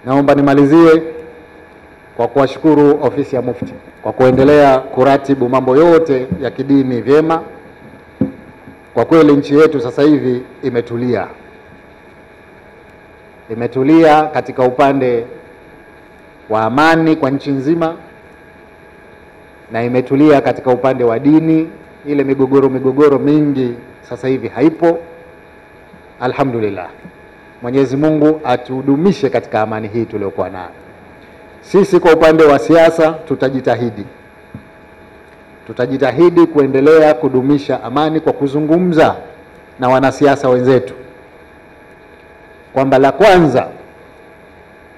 Naomba nimalizie kwa kuwashukuru ofisi ya Mufti kwa kuendelea kuratibu mambo yote ya kidini vyema. Kwa kweli nchi yetu sasa hivi imetulia. Imetulia katika upande wa amani kwa nchi nzima, na imetulia katika upande wa dini. Ile migogoro mingi sasa hivi haipo. Alhamdulillah. Mwenyezi Mungu atudumishe katika amani hii tuliyokuwa nayo. Sisi kwa upande wa siasa tutajitahidi kuendelea kudumisha amani kwa kuzungumza na wanasiasa wenzetu kwamba la kwanza,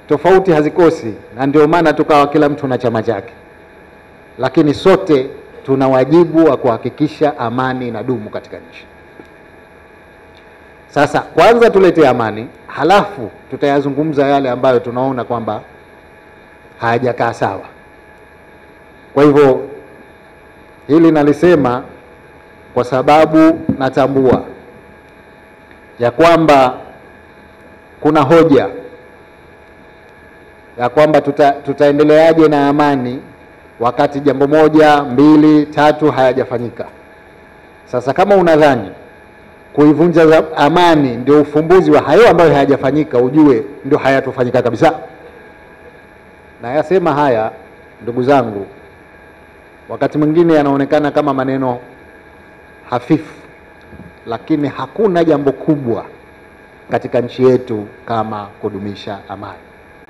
tofauti hazikosi, na ndio maana tukawa kila mtu na chama chake, lakini sote tuna wajibu wa kuhakikisha amani inadumu katika nchi. Sasa kwanza tulete amani, halafu tutayazungumza yale ambayo tunaona kwamba hayajakaa sawa. Kwa hivyo hili nalisema kwa sababu natambua ya kwamba kuna hoja ya kwamba tutaendeleaje na amani wakati jambo moja, mbili, tatu hayajafanyika. Sasa kama unadhani kuivunja amani ndio ufumbuzi wa hayo ambayo hayajafanyika, ujue ndio hayatofanyika kabisa. Na yasema haya ndugu zangu, wakati mwingine yanaonekana kama maneno hafifu, lakini hakuna jambo kubwa katika nchi yetu kama kudumisha amani.